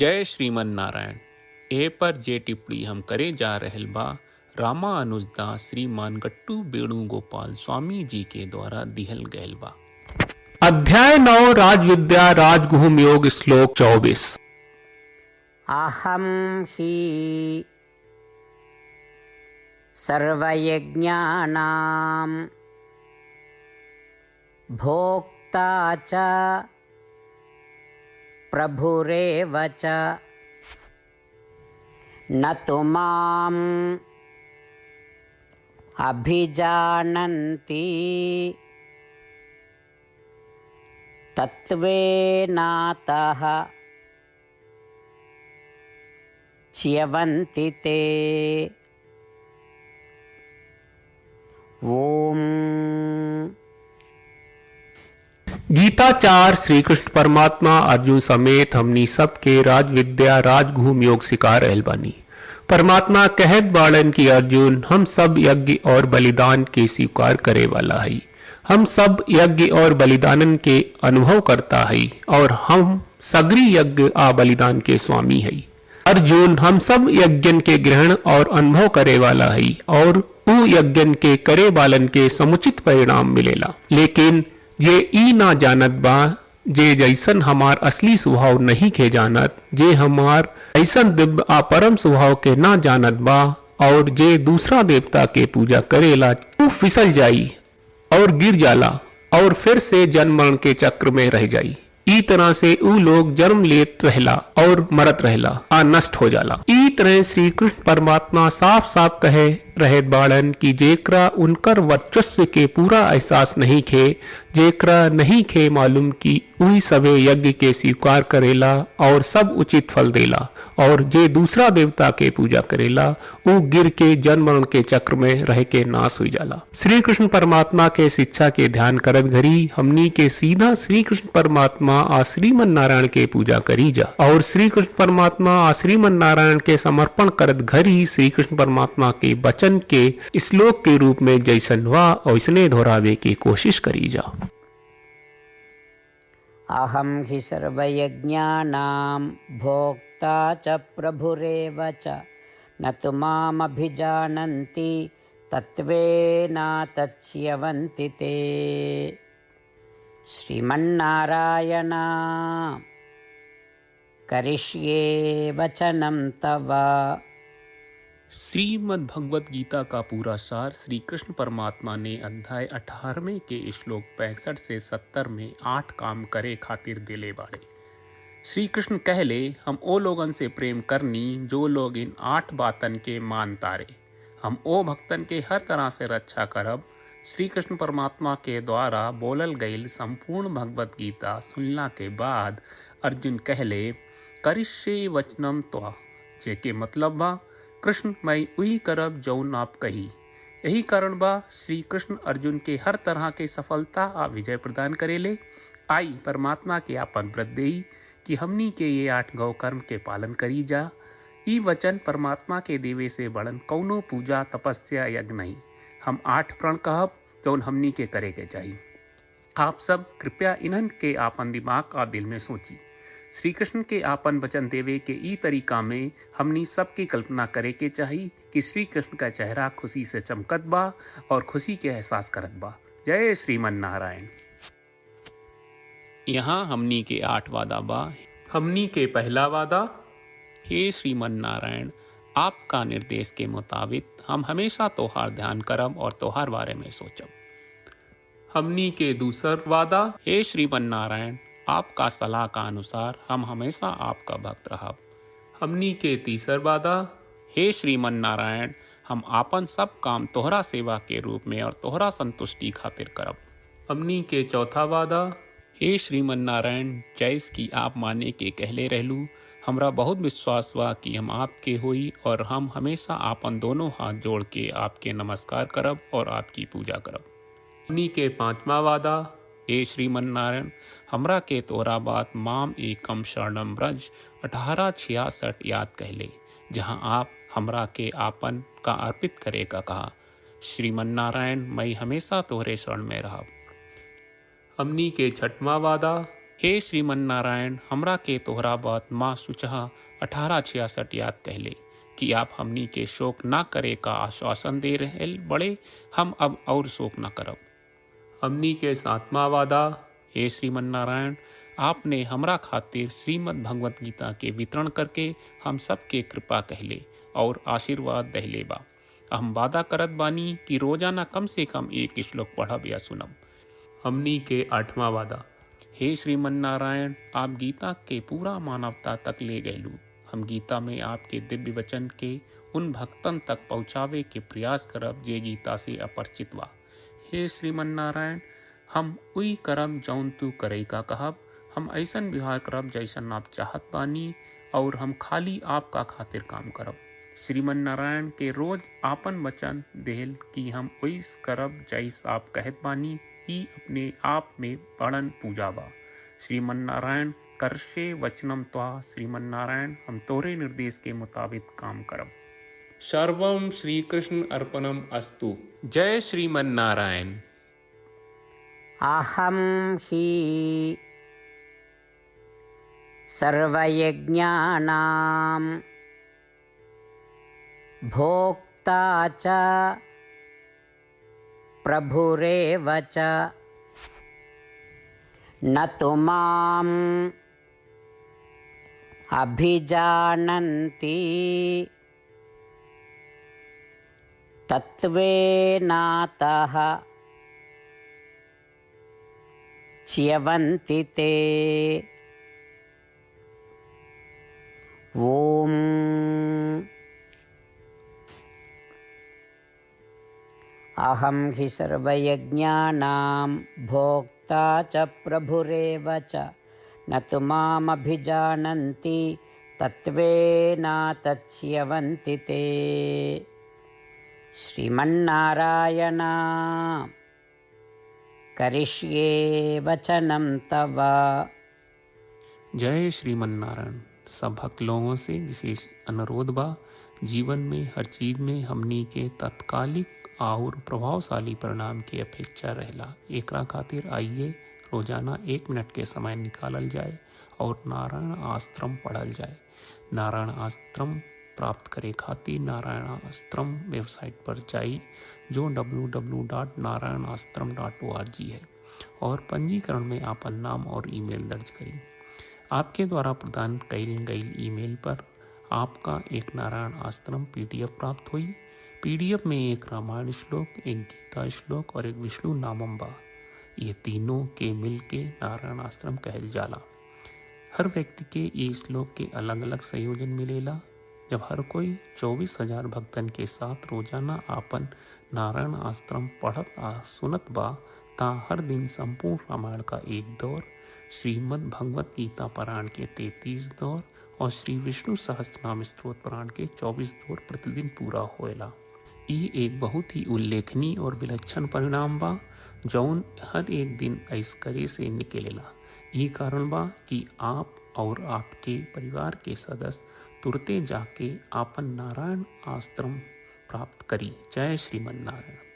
जय श्रीमन नारायण। ए पर जे टिप्पणी हम करे जा रहल बा रामा अनुजदास श्रीमान गट्टू वेणुगोपाल स्वामी जी के द्वारा दिहल गयल बा। अध्याय 9 राजविद्या राजगुहम योग श्लोक 24। अहं हि सर्वयज्ञानां भोक्ता च प्रभुरेव च न तु माम् अभिजानन्ति तत्त्वेनातः च्यवन्ति ते। ओम। गीताचार श्री कृष्ण परमात्मा अर्जुन समेत हमनी सबके राज विद्या राजगुहम योग सिखा रहल बानी। परमात्मा कहत बाड़न की अर्जुन हम सब यज्ञ और बलिदान के स्वीकार करे वाला हई। हम सब यज्ञ और बलिदानन के अनुभव करता हई और हम सगरी यज्ञ आ बलिदान के स्वामी हई। अर्जुन हम सब यज्ञन के ग्रहण और अनुभव करे वाला हई और उ यज्ञन के करे वालन के समुचित परिणाम मिलेला। लेकिन जे ई ना जानत बा, जे जैसन हमार असली स्वभाव नहीं के जानत, जे हमार ऐसन दिव्य आ परम स्वभाव के ना जानत बा और जे दूसरा देवता के पूजा करेला तू फिसल जाई और गिर जाला और फिर से जन्म मरण के चक्र में रह जाई। ई तरह से ऊ लोग जन्म लेत रहला और मरत रहला आ नष्ट हो जाला। ई तरह श्री कृष्ण परमात्मा साफ साफ कहे रहे बाड़न की जेकरा उनकर वर्चस्व के पूरा एहसास नहीं खे, जेकरा नहीं खे मालूम की उही सबे यज्ञ के स्वीकार करेला और सब उचित फल देला और जे दूसरा देवता के पूजा करेला वो गिर के जन्म मरण के चक्र में रह के नाश हो जाला। श्री कृष्ण परमात्मा के शिक्षा के ध्यान करत घरी हमनी के सीधा श्री कृष्ण परमात्मा आ श्रीमन नारायण के पूजा करी जा और श्री कृष्ण परमात्मा आ श्रीमन नारायण के समर्पण करत घरी श्री कृष्ण परमात्मा के वचन के श्लोक के रूप में जैसन वा वैसने दोहरावे की कोशिश करी जा। अहं हि सर्वयज्ञानां भोक्ता च प्रभुरेव च न तु मामभिजानन्ति तत्त्वेनातच्च्यवन्ति ते। श्रीमन्नारायण करिष्ये वचनं तव। श्रीमद् भगवत गीता का पूरा सार श्री कृष्ण परमात्मा ने अध्याय 18वें के श्लोक 65 से 70 में 8 काम करे खातिर दिले बाड़े। श्री कृष्ण कहले हम ओ लोगन से प्रेम करनी जो लोग इन 8 बातन के मान तारे। हम ओ भक्तन के हर तरह से रक्षा करब। श्री कृष्ण परमात्मा के द्वारा बोलल गईल संपूर्ण भगवत गीता सुनला के बाद अर्जुन कहले करिष्ये वचनम त्वा, जेके मतलब बा कृष्ण मैं उही करब जौन आप कही। यही कारण बा श्री कृष्ण अर्जुन के हर तरह के सफलता आ विजय प्रदान करेले। आई परमात्मा के आपन व्रत देई कि हमनी के ये 8 गौ कर्म के पालन करी जा। ई वचन परमात्मा के देवे से बड़न कौनो पूजा तपस्या यज्ञ नहीं। हम 8 प्रण कहब जौन हमनी के करे के चाहिए। आप सब कृपया इन्हन के आपन दिमाग और दिल में सोची। श्री कृष्ण के आपन वचन देवे के ई तरीका में हमनी सबकी कल्पना करे के चाहिए कि श्री कृष्ण का चेहरा खुशी से चमकत बा और खुशी के एहसास करत बा। जय श्रीमन नारायण। यहाँ हमनी के 8 वादा बा। हमनी के पहला वादा, हे श्रीमन नारायण आपका निर्देश के मुताबिक हम हमेशा तोहार ध्यान करब और तोहार बारे में सोचब। हमनी के दूसर वादा, हे श्रीमन नारायण आपका सलाह का अनुसार हम हमेशा आपका भक्त रहब। हमनी के तीसर वादा, हे श्रीमन नारायण हम आपन सब काम तोहरा सेवा के रूप में और तोहरा संतुष्टि खातिर करब। हमनी के चौथा वादा, हे श्रीमन नारायण जैस की आप माने के कहले रहलू, हमरा बहुत विश्वास बा कि हम आपके होई और हम हमेशा आपन दोनों हाथ जोड़ के आपके नमस्कार करब और आपकी पूजा करब। हमनी के पांचवा वादा, हे श्रीमन नारायण हमरा के तोरा बात माम एकम शरणम ब्रज 1866 याद कहले, जहां आप हमरा के आपन का अर्पित करे का कहा। श्रीमन नारायण मैं हमेशा तोहरे शरण में रहब। हमनी के छठवां वादा, हे श्रीमन नारायण, हमरा के तोहरा बात माँ सुचहा 1866 याद कहले कि आप हमनी के शोक ना करे का आश्वासन दे रहे बड़े, हम अब और शोक ना करब। हमनी के सातवां वादा, हे श्रीमन नारायण, आपने हमरा खातिर श्रीमद् भगवत गीता के वितरण करके हम सबके कृपा कहले और आशीर्वाद दहले बा। हम वादा करत बानी कि रोजाना कम से कम एक श्लोक पढ़ब या सुनब। हमनी के 8वां वादा, हे श्रीमन नारायण, आप गीता के पूरा मानवता तक ले गयलू। हम गीता में आपके दिव्य वचन के उन भक्तन तक पहुँचावे के प्रयास करब जे गीता से अपरिचित बा। हे श्रीमन नारायण, हम उई करब जौन तू करे का कहब। हम ऐसन व्यवहार करब जैसन आप चाहत बानी और हम खाली आपका खातिर काम करब। श्रीमन नारायण के रोज आपन वचन देहल कि हम ओइस करब जैस आप कहत बानी, ई अपने आप में बड़न पूजा बा। श्रीमन नारायण, करशे वचनम त्वा। श्रीमन नारायण, हम तोरे निर्देश के मुताबिक काम करब। सर्वम श्री कृष्ण अर्पणम अस्तु। जय श्रीमन नारायण। अहं हि सर्वयज्ञानां भोक्ता च प्रभुरेव च, न तु माम् अभिजानन्ति तत्त्वेनातः च्यवन्ति ते। ॐ अहं हि सर्वयज्ञानां भोक्ता च प्रभुरेव च, न तु मामभिजानन्ति तत्त्वेनातच्च्यवन्ति ते। श्रीमन्नारायण, करिष्ये वचनं तव। जय श्रीमन नारायण। सब भक्त लोगों से विशेष अनुरोध बा, जीवन में हर चीज में हमनी के तत्कालिक और प्रभावशाली परिणाम की अपेक्षा रहला। एकरा खातिर आइए रोजाना 1 मिनट के समय निकालल जाए और नारायण आश्रम पढ़ल जाए। नारायण आश्रम प्राप्त करे खातिर नारायण आश्रम वेबसाइट पर जाई, जो www.narayanaashram.org है, और पंजीकरण में आपन नाम और ईमेल दर्ज करी। आपके द्वारा प्रदान कईल गई ईमेल पर आपका एक नारायण आश्रम PDF प्राप्त हुई। PDF में एक रामायण श्लोक, एक गीता श्लोक और एक विष्णु नामम बा। ये तीनों के मिल के नारायण आश्रम कहल जाला। हर व्यक्ति के ये श्लोक के अलग अलग संयोजन मिलेला। जब हर कोई 24,000 भक्तन के साथ रोजाना आपन नारायण आश्रम पढ़त आ सुनत बा, ता हर दिन संपूर्ण रामायण का 1 दौर, श्रीमद् भगवत गीता पारायण के 33 दौर और श्री विष्णु सहस्त्रनाम स्तोत्र पारायण के 24 दौर प्रतिदिन पूरा होएला। ई एक बहुत ही उल्लेखनीय और विलक्षण परिणाम बा, जौन हर एक दिन ऐसकरे से निकलेला। ई कारण बा कि आप और आपके परिवार के सदस्य तुरते जाके आपन नारायण आश्रम प्राप्त करी। जय श्रीमन नारायण।